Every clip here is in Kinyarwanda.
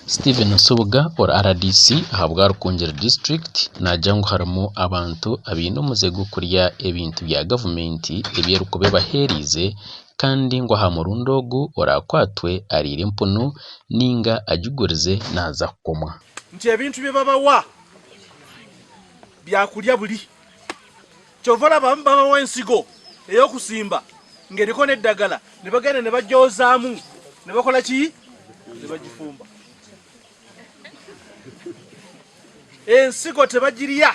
Steven Nsubuga or RDC ahabwa Rukungiri district najangu harimo abantu abino muzego kurya ebintu bya government ebyeruko baherize kandi ngo hamurundogu orakwatwe arire empunu ninga ajugurize naza komwa nti ebintu bye babawa byakulya buli cyovola bamba wensigo eyokusimba ngeriko neddagala ne bagenda ne bajozaamu ne bakola ki ne bagifumba ensigo tebagiriya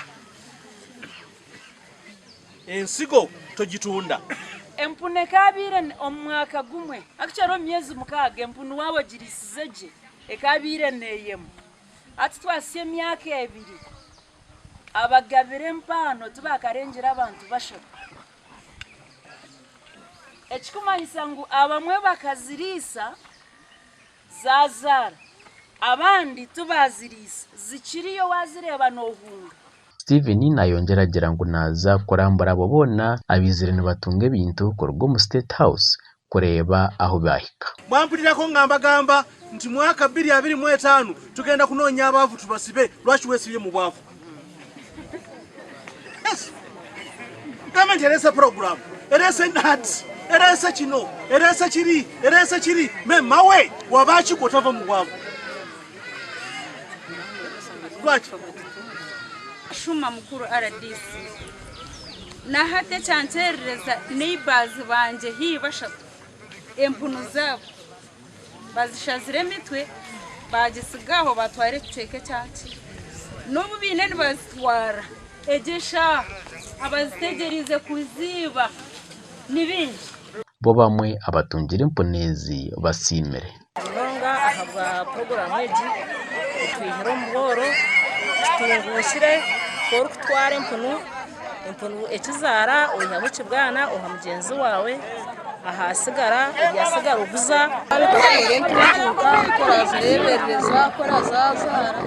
ensigo togitunda empunu ekabire omwaka gumwe akicharo myezi mukaga empunu wawe girisizeje ekabire neyemu ati twasye myaka ebiri abagabire empano tubakarenjera abantu bashaka ekikumanyisa ngu abamwe bakazirisa zazara abandi tubazirisa zikiriyo wazireba nohunga. Steven nayongera agira ngo naza kurambura abo bona abizire ne batunga ebintu kurgo mu State House kureba aho bahika. Mwampulira ko ngamba nti mwaka 2025 tugenda kunonya abavu tubasibe lwachi wesiye mu bwavu. Yes. Kama nteresa program. Erese nat. Erese kino. Erese kiri. Me mawe wabachi kotava mu bwavu. Lwachi Shuma mukuru RDC na hate chantereza neighbors banje hi bashatu empunu zabo bazishazire mitwe bagisigaho batware ceke cyaki n'ubu binene bazitwara egesha abazitegereze kuziba nibindi bo bamwe abatungire impunezi basimere nonga ahabwa program eji twihero mboro tungusire ko kutwara empunu ekizara onyabuki bwana oha mugenzi wawe ahasigara yasigara uguza korazazara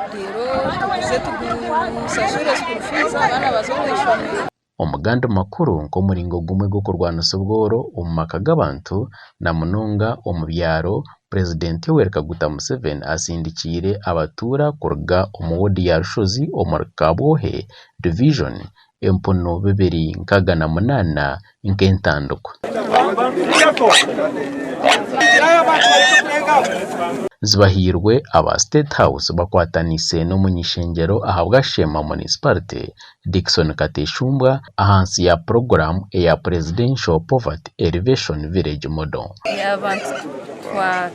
rero tuguze tugusashure school fees abana bazomwishomera omuganda makuru nko muringo gumwe go kurwana sobworo umumaka g'abantu na munonga omubyaro President Yoweri Kaguta Museveni asindikire abatura kurga omuwodi ya Rushozi omurkabohe division empunu 208 nkentanduko zibahirwe aba State House bakwatanise no munyishengero ahabwa Shema Municipality Dickson Kateshumbwa ahansi ya program ya Presidential Poverty Elevation Village Model abantu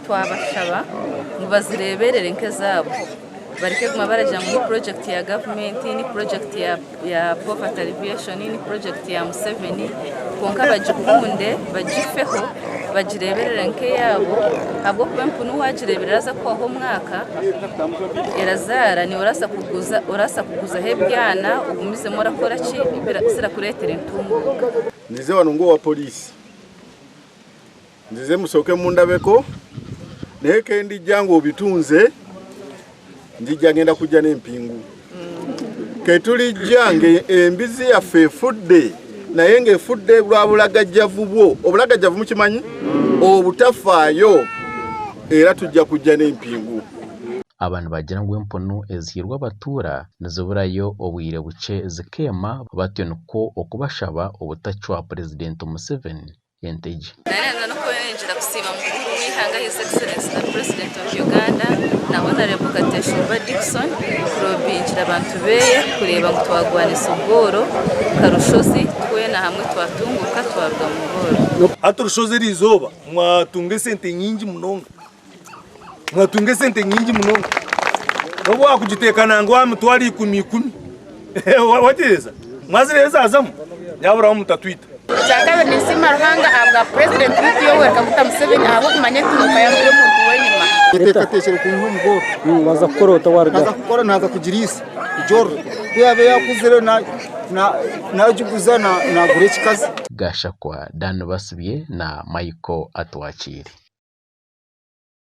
twabashaba mubazireberere nke zabo bareke guma baraja mu project ya government ni project ya poverty alleviation ni project ya Museveni konka bajikunde bajifeho bajireberere nke yabo habwo kwempunu wajireberera za kwa ho mwaka erazara ni urasa kuguza hebyana ugumize mora kora ki sira kuretera intungu nize wanungo wa polisi ndize musoke mundabeko neke ndi jango bitunze ndijja ngenda kujja n'empingu ketuli jange embizi ya fefudde naye nge fudde bwabulagajjavu bwo obulagajjavu mukimanyi obutafaayo era tujja kujja n'empingu abantu bagira ngo empunu ezihirwa abatura nizoburayo obwire buke zikema batyo nuko okubashaba obutacwa President Museveni yenteje narenza no kwenjira kusiba mukuru wihanga His Excellency the President of Uganda na Honorable Agacencwire Dickson kurobinjira abantu beye kureba ngo twagwanisa ubworo karushozi twena hamwe twatunguka twaruga mu bworo aturushozi rizoba mwatunge sente nyingi munonga nobo wakujitekana ngo amutwari 10 watereza mwazireza azamu nyabura mutatwita cyakabe nisima ruhanga abwa President Yoweri Kaguta Museveni abo kumanye tumuka ya muntu wenyuma tekateshere ku ngumgo baza korota warga baza gukora naza kugirisa ijoro kuyabe yakuzere na juguza na gure kikazi Gashakwa Dan Basibye na Michael Atwakire.